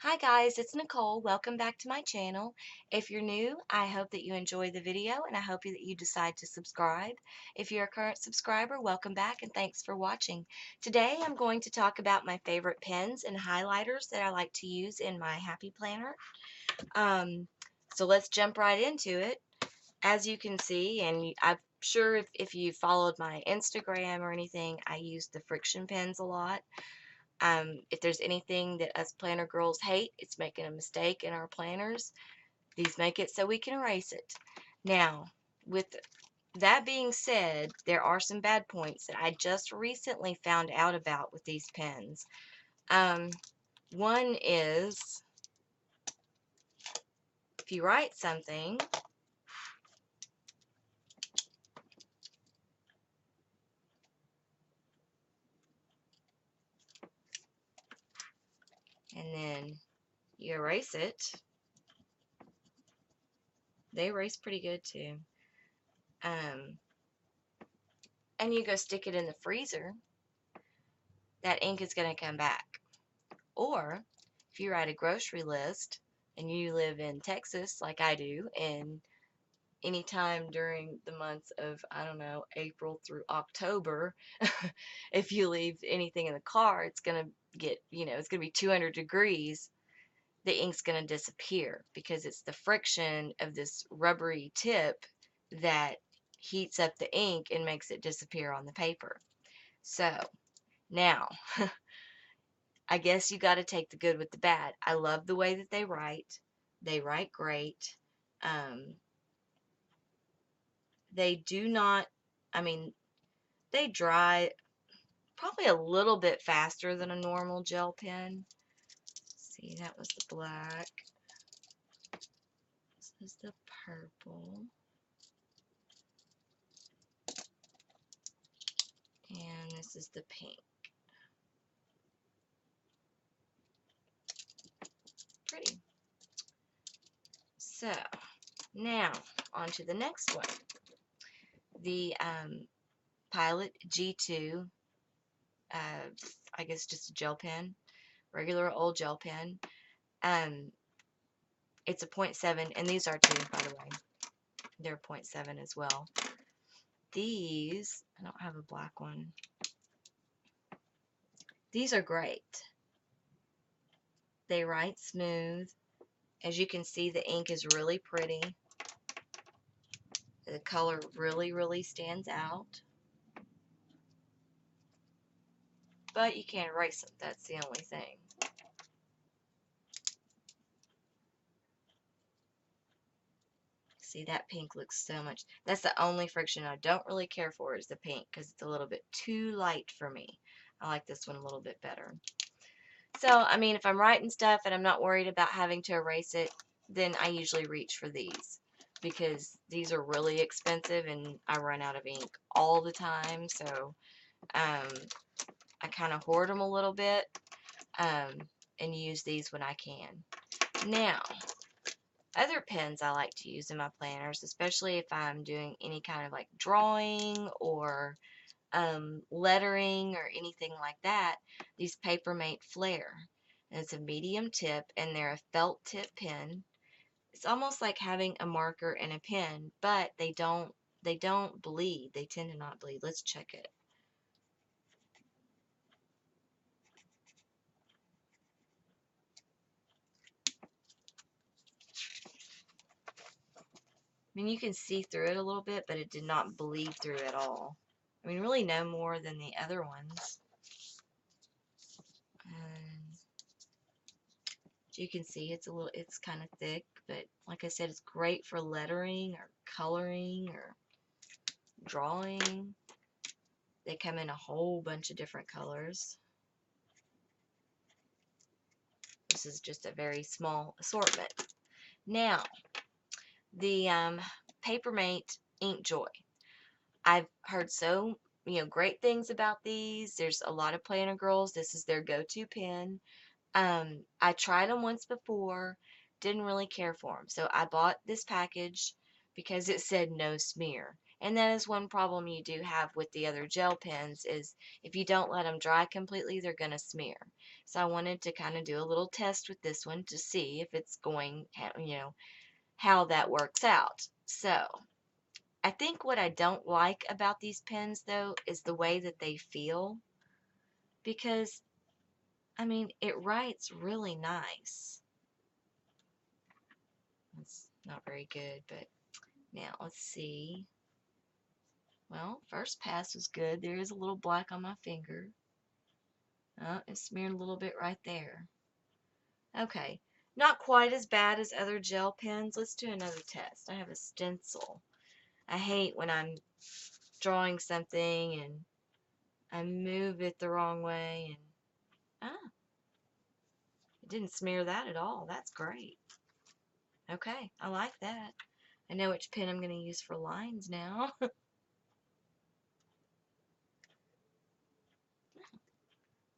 Hi guys, it's Nicole. Welcome back to my channel. If you're new, I hope that you enjoy the video and I hope that you decide to subscribe. If you're a current subscriber, welcome back and thanks for watching. Today I'm going to talk about my favorite pens and highlighters that I like to use in my Happy Planner. Um, so let's jump right into it. As you can see, and I'm sure if you followed my Instagram or anything, I use the Frixion pens a lot. If there's anything that us planner girls hate, it's making a mistake in our planners. These make it so we can erase it. Now, with that being said, there are some bad points that I just recently found out about with these pens. Um, One is if you write something and then you erase it, they erase pretty good too. Um, and you go stick it in the freezer, that ink is going to come back. Or if you write a grocery list and you live in Texas like I do, and anytime during the months of, I don't know, April through October, if you leave anything in the car, it's going to get, it's going to be 200 degrees. The ink's going to disappear because it's the friction of this rubbery tip that heats up the ink and makes it disappear on the paper. So now, I guess you got to take the good with the bad. I love the way that they write. They write great. Um, they do not, I mean, they dry probably a little bit faster than a normal gel pen. See, that was the black. This is the purple. And this is the pink. Pretty. So, now, on to the next one. The Pilot G2, I guess just a gel pen, regular old gel pen. It's a 0.7, and these are too, by the way. They're 0.7 as well. These, I don't have a black one. These are great. They write smooth. As you can see, the ink is really pretty. The color really, really stands out. But you can't erase them. That's the only thing. See, that pink looks so much. That's the only Frixion I don't really care for is the pink because it's a little bit too light for me. I like this one a little bit better. So, I mean, if I'm writing stuff and I'm not worried about having to erase it, then I usually reach for these because these are really expensive and I run out of ink all the time. So, I kind of hoard them a little bit and use these when I can. Now, other pens I like to use in my planners, especially if I'm doing any kind of like drawing or lettering or anything like that, these Papermate Flair. And it's a medium tip and they're a felt tip pen. It's almost like having a marker and a pen, but they don't bleed. They tend to not bleed. Let's check it. I mean, you can see through it a little bit, but it did not bleed through at all. I mean, really no more than the other ones. And as you can see, it's kind of thick, but like I said, it's great for lettering or coloring or drawing. They come in a whole bunch of different colors. This is just a very small assortment. Now, the Papermate Inkjoy. I've heard so great things about these. There's a lot of planner girls. This is their go-to pen. I tried them once before, didn't really care for them. So I bought this package because it said no smear. And that is one problem you do have with the other gel pens is if you don't let them dry completely, they're going to smear. So I wanted to kind of do a little test with this one to see if it's going, you know, how that works out. So I think what I don't like about these pens though is the way that they feel, because I mean it writes really nice. It's not very good, but now let's see. Well, first pass was good. There is a little black on my finger. Oh, it smeared a little bit right there. Okay, not quite as bad as other gel pens. Let's do another test. I have a stencil. I hate when I'm drawing something and I move it the wrong way and it didn't smear that at all. That's great. Okay, I like that. I know which pen I'm going to use for lines now.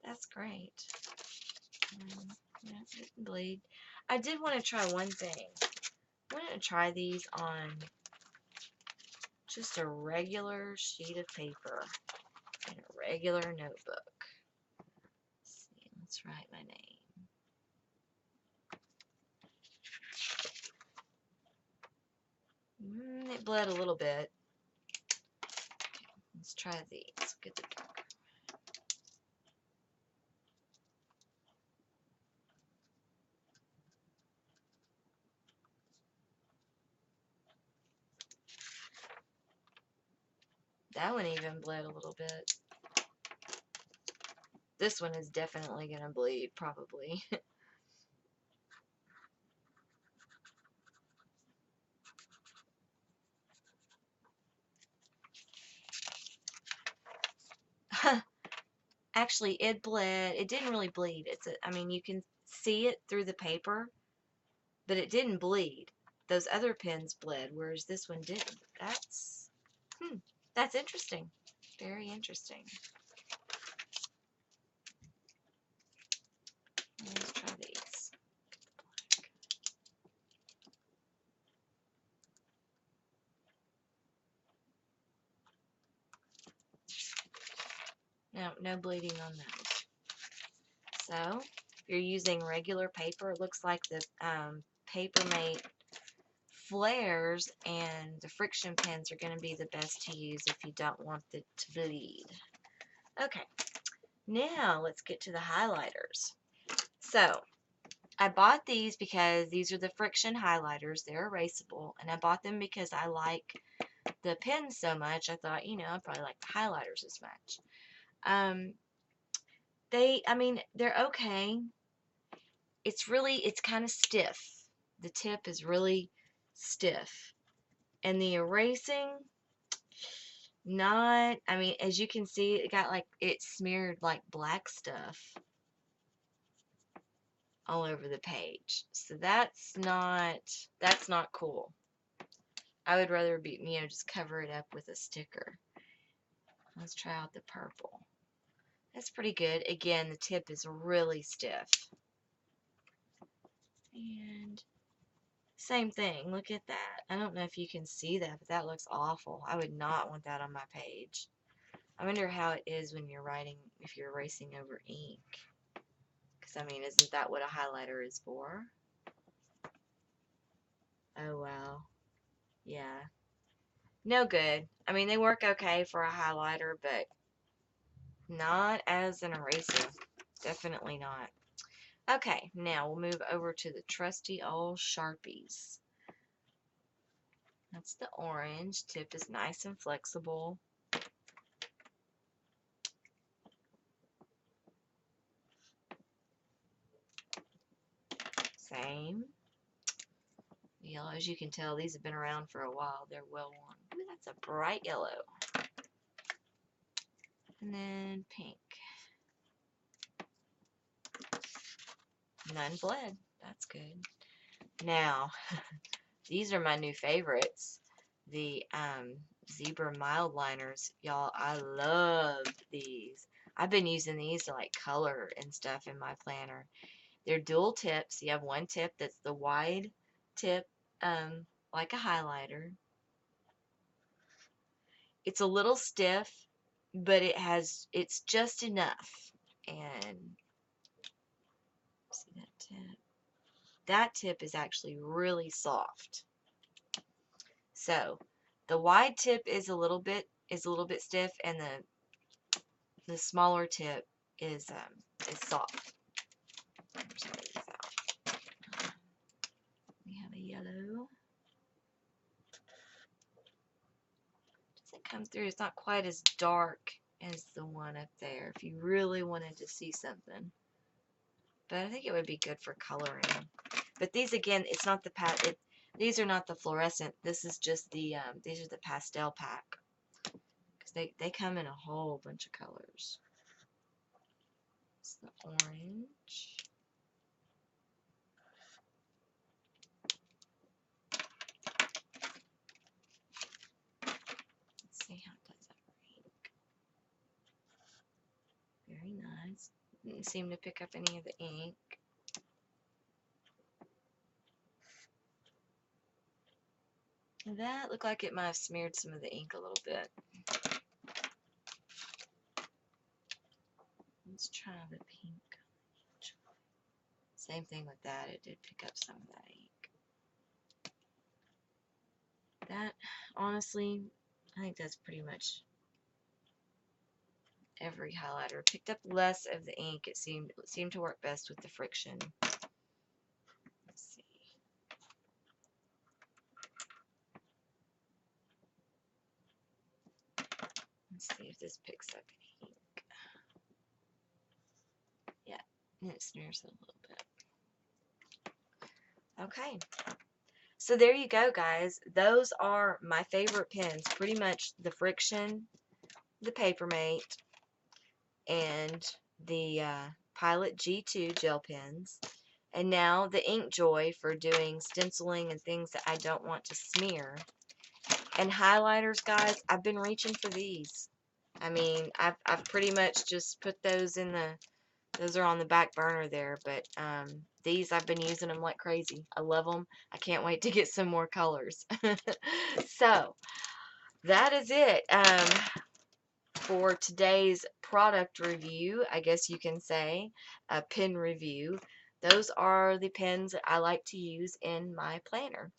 That's great. Yeah, it didn't bleed. I did want to try one thing. I wanted to try these on just a regular sheet of paper and a regular notebook. Let's see, let's write my name. It bled a little bit. Okay, let's try these. Get the darker. That one even bled a little bit. This one is definitely going to bleed, probably. Actually, it bled. It didn't really bleed. I mean, you can see it through the paper, but it didn't bleed. Those other pens bled, whereas this one didn't. That's interesting. Very interesting. Let's try these. No, no bleeding on those. So, if you're using regular paper, it looks like the Papermate Flairs and the Frixion pens are going to be the best to use if you don't want it to bleed. Okay, now let's get to the highlighters. So, I bought these because these are the Frixion highlighters. They're erasable, and I bought them because I like the pens so much. I thought, you know, I probably like the highlighters as much. I mean, they're okay. It's kind of stiff. The tip is really stiff. And the erasing, not, I mean, as you can see, it smeared like black stuff all over the page. So that's not cool. I would rather just cover it up with a sticker. Let's try out the purple. That's pretty good. Again, the tip is really stiff. And same thing. Look at that. I don't know if you can see that, but that looks awful. I would not want that on my page. I wonder how it is when you're writing, if you're erasing over ink. Because, I mean, isn't that what a highlighter is for? Oh, wow. Yeah. No good. I mean, they work okay for a highlighter, but not as an eraser. Definitely not. Okay, now we'll move over to the trusty old Sharpies. That's the orange. Tip is nice and flexible. Same. Yellow, as you can tell, these have been around for a while. They're well worn. Ooh, that's a bright yellow. And then pink. None bled. That's good. Now, these are my new favorites. The zebra Mildliners. Y'all, I love these. I've been using these to like color and stuff in my planner. They're dual tips. You have one tip that's the wide tip, like a highlighter. It's a little stiff, but it's just enough. And see that tip? That tip is actually really soft. So the wide tip is a little bit stiff, and the smaller tip is soft. We have a yellow. Doesn't come through. It's not quite as dark as the one up there if you really wanted to see something. But I think it would be good for coloring. But these, again, it's not the these are not the fluorescent. This is just the these are the pastel pack, because they come in a whole bunch of colors. It's the orange. Let's see how it does that ink. Very nice. Didn't seem to pick up any of the ink. That looked like it might have smeared some of the ink a little bit. Let's try the pink. Same thing with that. It did pick up some of that ink. That, honestly, I think that's pretty much every highlighter. Picked up less of the ink. It seemed to work best with the Frixion. Let's see. Let's see if this picks up any ink. Yeah, and it smears it a little bit. Okay. So there you go, guys. Those are my favorite pens. Pretty much the Frixion, the Papermate, and the Pilot G2 gel pens. And now the Inkjoy for doing stenciling and things that I don't want to smear. And highlighters, guys, I've been reaching for these. I mean, I've pretty much just put those in those are on the back burner there, but these, I've been using them like crazy. I love them. I can't wait to get some more colors. So, that is it for today's product review, I guess you can say, a pen review. Those are the pens that I like to use in my planner.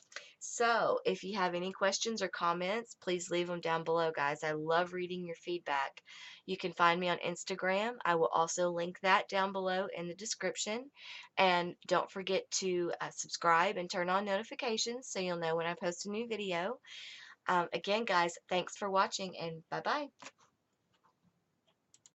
So, if you have any questions or comments, please leave them down below, guys. I love reading your feedback. You can find me on Instagram. I will also link that down below in the description. And don't forget to subscribe and turn on notifications so you'll know when I post a new video. Again, guys, thanks for watching, and bye-bye.